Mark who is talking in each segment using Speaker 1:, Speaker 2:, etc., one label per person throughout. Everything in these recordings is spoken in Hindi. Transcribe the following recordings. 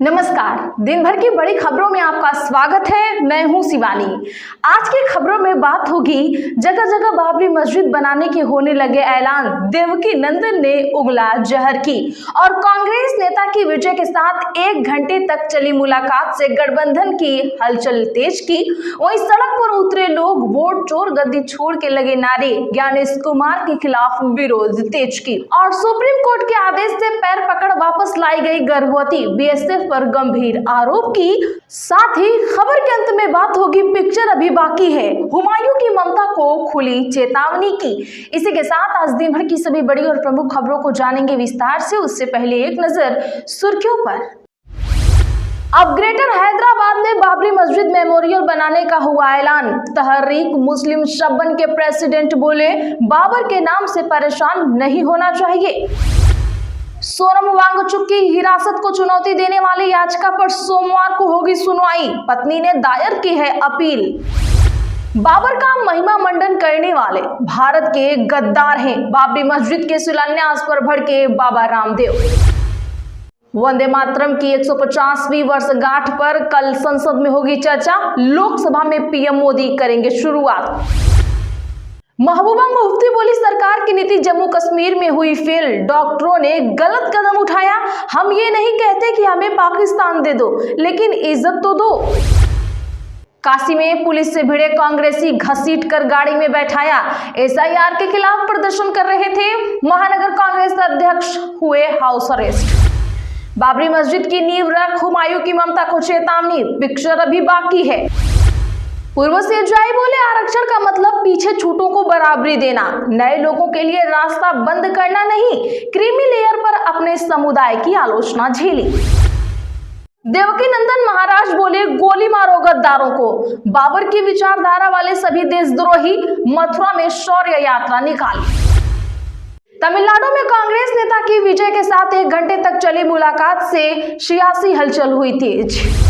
Speaker 1: नमस्कार। दिन भर की बड़ी खबरों में आपका स्वागत है। मैं हूं शिवानी। आज की खबरों में बात होगी जगह जगह बाबरी मस्जिद बनाने के होने लगे ऐलान, देवकी नंदन ने उगला जहर की और कांग्रेस नेता की विजय के साथ 1 घंटे तक चली मुलाकात से गठबंधन की हलचल तेज की। वहीं सड़क पर उतरे लोग वोट चोर गद्दी छोड़ के लगे नारे, ज्ञानेश कुमार के खिलाफ विरोध तेज की और सुप्रीम कोर्ट के आदेश से पैर पकड़ वापस लाई गई गर्भवती, बीएसएफ पर गंभीर आरोप की। साथ ही खबर के अंत में बात होगी पिक्चर अभी बाकी है, हुमायूं की ममता को खुली चेतावनी की। इसी के साथ आज दिन भर की सभी बड़ी और प्रमुख खबरों को जानेंगे विस्तार से। उससे पहले एक नजर सुर्खियों पर। अब ग्रेटर हैदराबाद में बाबरी मस्जिद मेमोरियल बनाने का हुआ ऐलान। तहरीक मुस्लिम शब्बन के प्रेसिडेंट बोले, बाबर के नाम से परेशान नहीं होना चाहिए। सोनम वांगचुक की हिरासत को चुनौती देने वाली याचिका पर सोमवार को होगी सुनवाई। पत्नी ने दायर की है अपील। बाबर का महिमा मंडन करने वाले भारत के गद्दार हैं, बाबरी मस्जिद के शिलान्यास पर भड़के बाबा रामदेव। वंदे मातरम की 150वीं वर्षगांठ पर कल संसद में होगी चर्चा। लोकसभा में पीएम मोदी करेंगे शुरुआत। महबूबा मुफ्ती बोली, सरकार की नीति जम्मू कश्मीर में हुई फेल, डॉक्टरों ने गलत कदम उठाया। हम ये नहीं कहते कि हमें पाकिस्तान दे दो, लेकिन इज्जत तो दो। काशी में पुलिस से भिड़े कांग्रेसी घसीट कर गाड़ी में बैठाया। एसआईआर के खिलाफ प्रदर्शन कर रहे थे। महानगर कांग्रेस अध्यक्ष हुए हाउस अरेस्ट। बाबरी मस्जिद की नींव रख हुमायूं की ममता को चेतावनी, पिक्चर अभी बाकी है। पूर्व सीएसआई बोले, आरक्षण का मतलब पीछे छूटों को बराबरी देना, नए लोगों के लिए रास्ता बंद करना नहीं। क्रीमी लेयर पर अपने समुदाय की आलोचना झेली। देवकी नंदन महाराज बोले, गोली मारो गद्दारों को। बाबर की विचारधारा वाले सभी देशद्रोही, मथुरा में शौर्य यात्रा निकाली। तमिलनाडु में कांग्रेस नेता की विजय के साथ 1 घंटे तक चली मुलाकात से सियासी हलचल हुई तेज।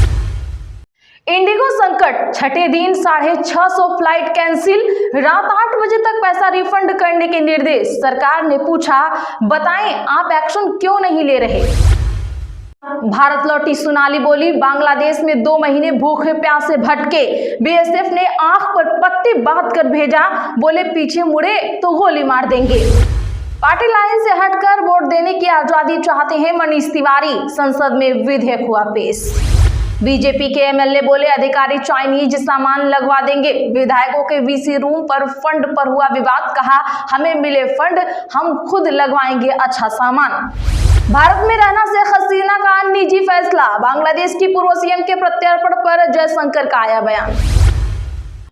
Speaker 1: इंडिगो संकट, छठे दिन 650 फ्लाइट कैंसिल, रात 8 बजे तक पैसा रिफंड करने के निर्देश। सरकार ने पूछा, बताएं आप एक्शन क्यों नहीं ले रहे। भारत लौटी सोनाली बोली, बांग्लादेश में 2 महीने भूखे प्यासे भटके, बीएसएफ ने आंख पर पट्टी बांध कर भेजा। बोले, पीछे मुड़े तो गोली मार देंगे। पार्टी लाइन से हटकर वोट देने की आजादी चाहते हैं मनीष तिवारी, संसद में विधेयक हुआ पेश। बीजेपी के एमएलए बोले, अधिकारी चाइनीज सामान लगवा देंगे। विधायकों के वीसी रूम पर फंड पर हुआ विवाद, कहा हमें मिले फंड, हम खुद लगवाएंगे अच्छा सामान। भारत में रहना शेख हसीना का निजी फैसला, बांग्लादेश की पूर्व सीएम के प्रत्यर्पण पर जयशंकर का आया बयान।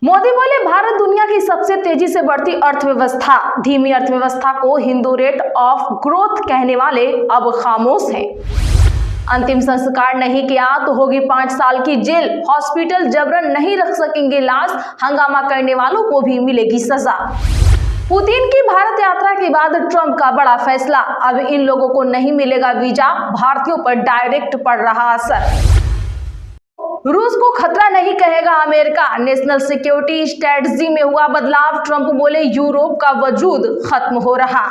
Speaker 1: मोदी बोले, भारत दुनिया की सबसे तेजी से बढ़ती अर्थव्यवस्था, धीमी अर्थव्यवस्था को हिंदू रेट ऑफ ग्रोथ कहने वाले अब खामोश हैं। अंतिम संस्कार नहीं किया तो होगी 5 साल की जेल। हॉस्पिटल जबरन नहीं रख सकेंगे लाश, हंगामा करने वालों को भी मिलेगी सजा। पुतिन की भारत यात्रा के बाद ट्रंप का बड़ा फैसला, अब इन लोगों को नहीं मिलेगा वीजा, भारतीयों पर डायरेक्ट पड़ रहा असर। रूस को खतरा नहीं कहेगा अमेरिका, नेशनल सिक्योरिटी स्ट्रेटजी में हुआ बदलाव। ट्रंप बोले, यूरोप का वजूद खत्म हो रहा।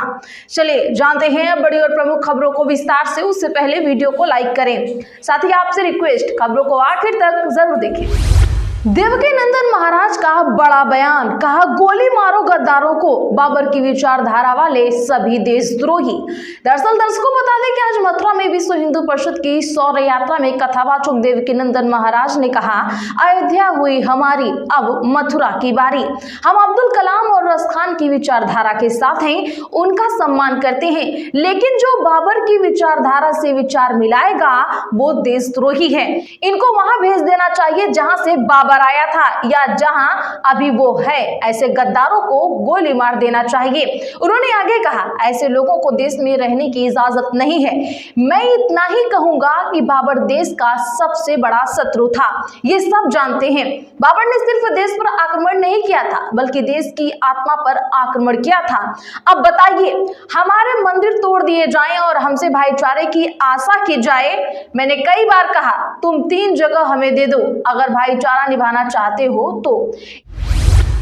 Speaker 1: चलिए जानते हैं बड़ी और प्रमुख खबरों को विस्तार से। उससे पहले वीडियो को लाइक करें, साथ ही आपसे रिक्वेस्ट, खबरों को आखिर तक जरूर देखें। देवकी नंदन महाराज का बड़ा बयान, कहा गोली मारो गद्दारों को, बाबर की विचारधारा वाले सभी देशद्रोही। दरअसल दर्शकों बता दें कि आज मथुरा में विश्व हिंदू परिषद की शौर्य यात्रा में कथावाचक देवकी नंदन महाराज ने कहा, अयोध्या हुई हमारी, अब मथुरा की बारी। हम अब्दुल कलाम और रसखान की विचारधारा के साथ हैं, उनका सम्मान करते हैं, लेकिन जो बाबर की विचारधारा से विचार मिलाएगा वो देशद्रोही है। इनको वहां भेज देना चाहिए जहां से बाबर आया था या जहां अभी वो है। ऐसे गद्दारों को गोली मार देना चाहिए। उन्होंने आगे कहा, ऐसे लोगों को देश में रहने की इजाजत नहीं है। मैं इतना ही कहूंगा कि बाबर देश का सबसे बड़ा शत्रु था, ये सब जानते हैं। बाबर ने सिर्फ देश पर आक्रमण नहीं किया था, बल्कि देश की आत्मा पर आक्रमण किया था। अब बताइए, हमारे मंदिर तोड़ दिए जाएं और हमसे भाईचारे की आशा की जाए। मैंने कई बार कहा, तुम 3 जगह हमें दे दो अगर भाईचारा निभाना चाहते हो तो।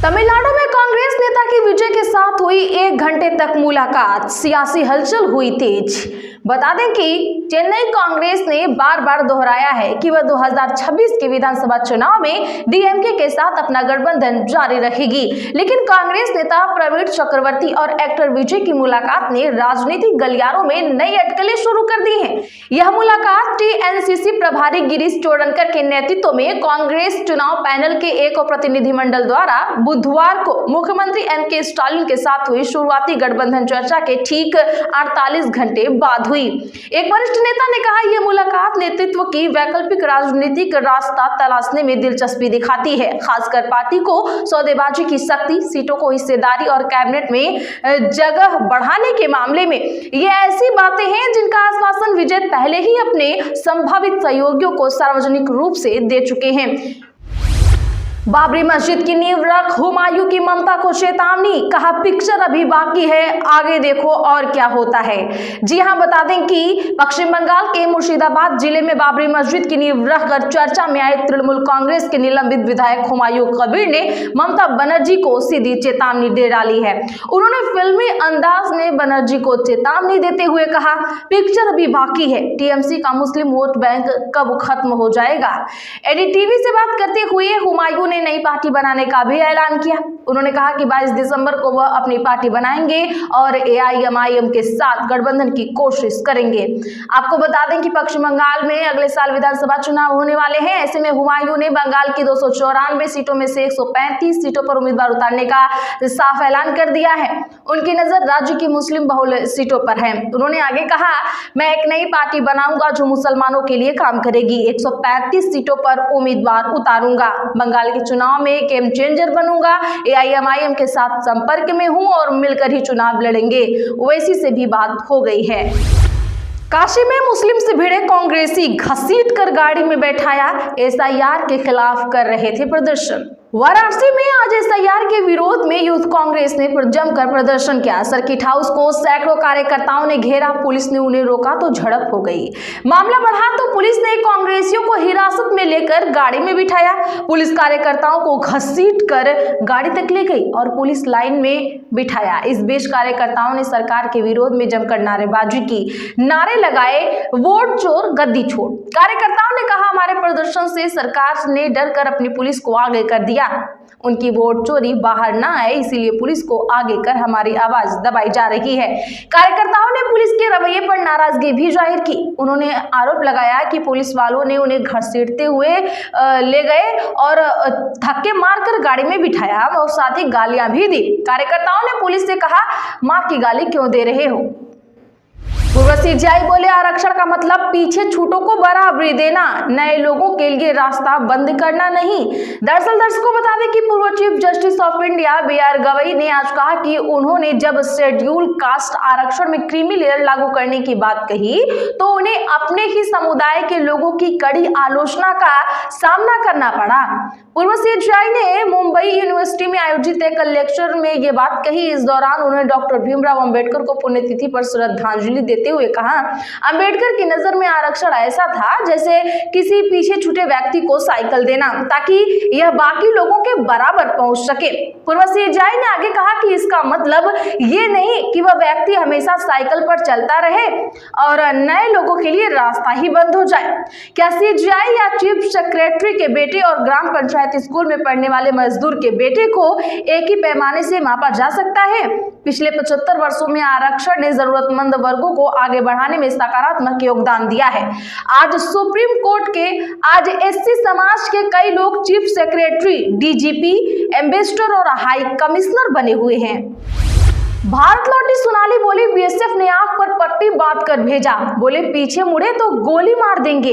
Speaker 1: तमिलनाडु में कांग्रेस नेता की विजय के साथ हुई 1 घंटे तक मुलाकात, सियासी हलचल हुई तेज। बता दें कि चेन्नई कांग्रेस ने बार बार दोहराया है कि वह 2026 के विधानसभा चुनाव में डीएमके के साथ अपना गठबंधन जारी रखेगी, लेकिन कांग्रेस नेता प्रवीण चक्रवर्ती और एक्टर विजय की मुलाकात ने राजनीतिक गलियारों में नई अटकलें शुरू कर दी हैं। यह मुलाकात टीएनसीसी प्रभारी गिरीश चोडनकर के नेतृत्व में कांग्रेस चुनाव पैनल के एक प्रतिनिधिमंडल द्वारा बुधवार को मुख्यमंत्री एमके स्टालिन के साथ हुई शुरुआती गठबंधन चर्चा के ठीक 48 घंटे बाद हुई। एक वरिष्ठ नेता ने कहा, यह मुलाकात नेतृत्व की वैकल्पिक राजनीतिक रास्ता तलाशने में दिलचस्पी दिखाती है, खासकर पार्टी को सौदेबाजी की शक्ति, सीटों को हिस्सेदारी और कैबिनेट में जगह बढ़ाने के मामले में। ये ऐसी बातें हैं जिनका आश्वासन विजय पहले ही अपने संभावित सहयोगियों को सार्वजनिक रूप से दे चुके हैं। बाबरी मस्जिद की नींव रख हुमायूं की ममता को चेतावनी, कहा पिक्चर अभी बाकी है, आगे देखो और क्या होता है। जी हां, बता दें कि पश्चिम बंगाल के मुर्शिदाबाद जिले में बाबरी मस्जिद की नींव रखकर चर्चा में आए तृणमूल कांग्रेस के निलंबित विधायक हुमायूं कबीर ने ममता बनर्जी को सीधी चेतावनी दे डाली है। उन्होंने फिल्मी अंदाज में बनर्जी को चेतावनी देते हुए कहा, पिक्चर अभी बाकी है, टीएमसी का मुस्लिम वोट बैंक कब खत्म हो जाएगा। एडीटीवी से बात करते हुए हुमायूं ने नई पार्टी बनाने का भी ऐलान किया। उन्होंने कहा कि 22 दिसंबर को वह अपनी पार्टी बनाएंगे और एआईएमआईएम के साथ गठबंधन की कोशिश करेंगे। आपको बता दें कि पश्चिम बंगाल में अगले साल विधानसभा चुनाव होने वाले हैं। ऐसे में हुमायूं ने बंगाल की 294 सीटों में से 135 सीटों पर उम्मीदवार उतारने का साफ ऐलान कर दिया है। उनकी नजर राज्य की मुस्लिम बहुल सीटों पर है। उन्होंने आगे कहा, मैं एक नई पार्टी बनाऊंगा जो मुसलमानों के लिए काम करेगी, 135 सीटों पर उम्मीदवार उतारूंगा, बंगाल के चुनाव में गेम चेंजर बनूंगा, एआईएमआईएम के साथ संपर्क में हूं और मिलकर ही चुनाव लड़ेंगे। ओवैसी से भी बात हो गई है। काशी में मुस्लिम से भिड़े कांग्रेसी घसीट कर गाड़ी में बैठाया, एसआईआर के खिलाफ कर रहे थे प्रदर्शन। वाराणसी में आज एसआईआर के विरोध में यूथ कांग्रेस ने जमकर प्रदर्शन किया। सर्किट हाउस को सैकड़ों कार्यकर्ताओं ने घेरा, पुलिस ने उन्हें रोका तो झड़प हो गई। मामला बढ़ा तो पुलिस ने कांग्रेसियों को हिरासत में लेकर गाड़ी में बिठाया। पुलिस कार्यकर्ताओं को घसीट कर गाड़ी तक ले गई और पुलिस लाइन में बिठाया। इस बीच कार्यकर्ताओं ने सरकार के विरोध में जमकर नारेबाजी की, नारे लगाए, वोट चोर गद्दी छोड़। कार्यकर्ताओं ने कहा, हमारे प्रदर्शन से सरकार ने डर कर अपनी पुलिस को आगे कर दिया, उनकी वोट चोरी बाहर ना आए इसीलिए पुलिस को आगे कर हमारी आवाज दबाई जा रही है। कार्यकर्ताओं ने पुलिस के रवैये पर नाराजगी भी जाहिर की। उन्होंने आरोप लगाया कि पुलिस वालों ने उन्हें घसीटते हुए ले गए और धक्के मारकर गाड़ी में बिठाया और साथ ही गालियां भी दी। कार्यकर्ताओं ने पुलिस से कहा, मां की गाली क्यों दे रहे हो। पूर्व सीजीआई बोले, आरक्षण का मतलब पीछे छूटों को बराबरी देना, नए लोगों के लिए रास्ता बंद करना नहीं। दरअसल दर्शकों बता दें कि पूर्व chief justice of India B R Gavai ने आज कहा कि उन्होंने जब शेड्यूल कास्ट आरक्षण में क्रीमी लेयर लागू करने की बात कही तो उन्हें अपने ही समुदाय के लोगों की कड़ी आलोचना का सामना करना पड़ा। पूर्व सीजीआई ने मुंबई यूनिवर्सिटी में आयोजित एक लेक्चर में ये बात कही। इस दौरान उन्होंने डॉक्टर भीमराव अंबेडकर को पुण्यतिथि पर श्रद्धांजलि देते हुए कहा, अंबेडकर की नजर में आरक्षण ऐसा था जैसे किसी पीछे छूटे व्यक्ति को साइकिल देना ताकि यह बाकी लोगों के बराबर पहुंच सके। पूर्व सीजीआई ने आगे कहा कि इसका मतलब ये नहीं कि वह व्यक्ति हमेशा साइकिल पर चलता रहे और नए लोगों के लिए रास्ता ही बंद हो जाए। क्या सीजीआई या चीफ सेक्रेटरी के बेटे और ग्राम पंचायत स्कूल में पढ़ने वाले मजदूर के बेटे को एक ही पैमाने से मापा जा सकता है। पिछले 75 वर्षों में आरक्षण ने जरूरतमंद वर्गों को आगे बढ़ाने में सकारात्मक योगदान दिया है। आज सुप्रीम कोर्ट के एससी समाज के कई लोग चीफ सेक्रेटरी, डीजीपी, एम्बेसडर और हाई कमिश्नर बने हुए हैं। भारत लौटी सोनाली बोली, बीएसएफ ने आंख पर पट्टी बांध कर भेजा, बोले पीछे मुड़े तो गोली मार देंगे।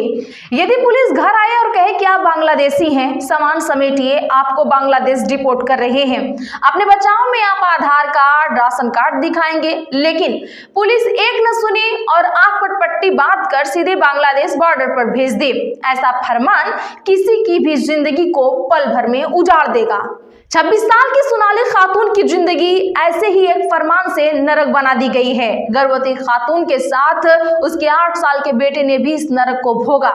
Speaker 1: यदि पुलिस घर आए और कहे कि आप बांग्लादेशी हैं, सामान समेटिए, आपको बांग्लादेश डिपोर्ट कर रहे हैं, अपने बचाव में आप आधार कार्ड, राशन कार्ड दिखाएंगे, लेकिन पुलिस एक न सुने और आंख पर पट्टी बांध कर सीधे बांग्लादेश बॉर्डर पर भेज दे, ऐसा फरमान किसी की भी जिंदगी को पल भर में उजाड़ देगा। 26 साल की सोनाली खातून की जिंदगी ऐसे ही एक फरमान फरमान से नरक बना दी गई है। गर्भवती खातून के साथ उसके 8 साल के बेटे ने भी इस नरक को भोगा।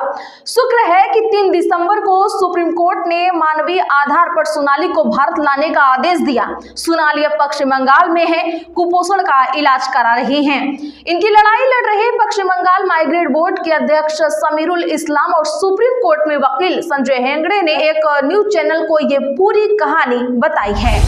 Speaker 1: शुक्र है कि 3 दिसंबर को सुप्रीम कोर्ट ने मानवीय आधार पर सोनाली को भारत लाने का आदेश दिया। सोनाली अब पश्चिम बंगाल में है, कुपोषण का इलाज करा रही हैं। इनकी लड़ाई लड़ रहे पश्चिम बंगाल माइग्रेट बोर्ड के अध्यक्ष समीरुल इस्लाम और सुप्रीम कोर्ट में वकील संजय हेगड़े ने एक न्यूज चैनल को ये पूरी कहानी बताई है।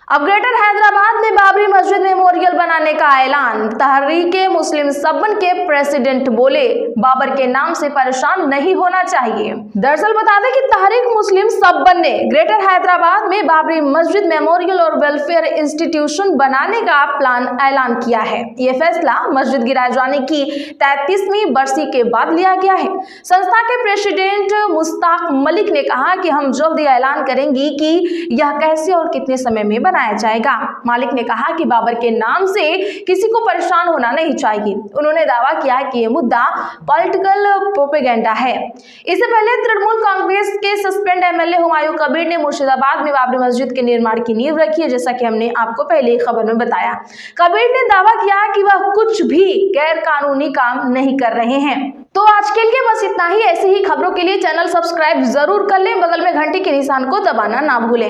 Speaker 1: अब ग्रेटर हैदराबाद में बाबरी मस्जिद मेमोरियल बनाने का ऐलान। तहरीके मुस्लिम सब्बन के प्रेसिडेंट बोले, बाबर के नाम से परेशान नहीं होना चाहिए। दरअसल बता दें कि तहरीक मुस्लिम सब्बन ने ग्रेटर हैदराबाद में बाबरी मस्जिद मेमोरियल और वेलफेयर इंस्टीट्यूशन बनाने का प्लान ऐलान किया है। ये फैसला मस्जिद गिराए जाने की 33वीं बरसी के बाद लिया गया है। संस्था के प्रेसिडेंट मुश्ताक मलिक ने कहा कि हम जल्द ही ऐलान करेंगे कि यह कैसे और कितने समय में बनाया जाएगा। मालिक ने कहा कि बाबर के नाम से किसी को परेशान होना नहीं चाहिए। उन्होंने दावा किया कि यह मुद्दा पॉलिटिकल प्रोपेगेंडा है। इससे पहले तृणमूल कांग्रेस के सस्पेंड एमएलए हुमायूं कबीर ने मुर्शिदाबाद में बाबरी मस्जिद के निर्माण की नींव रखी है, जैसा कि हमने आपको पहले खबर में बताया। कबीर ने दावा किया कि वह कुछ भी गैर कानूनी काम नहीं कर रहे हैं। तो आज के लिए बस इतना ही। ऐसी ही खबरों के लिए चैनल सब्सक्राइब जरूर कर लें, बगल में घंटी के निशान को दबाना ना भूलें।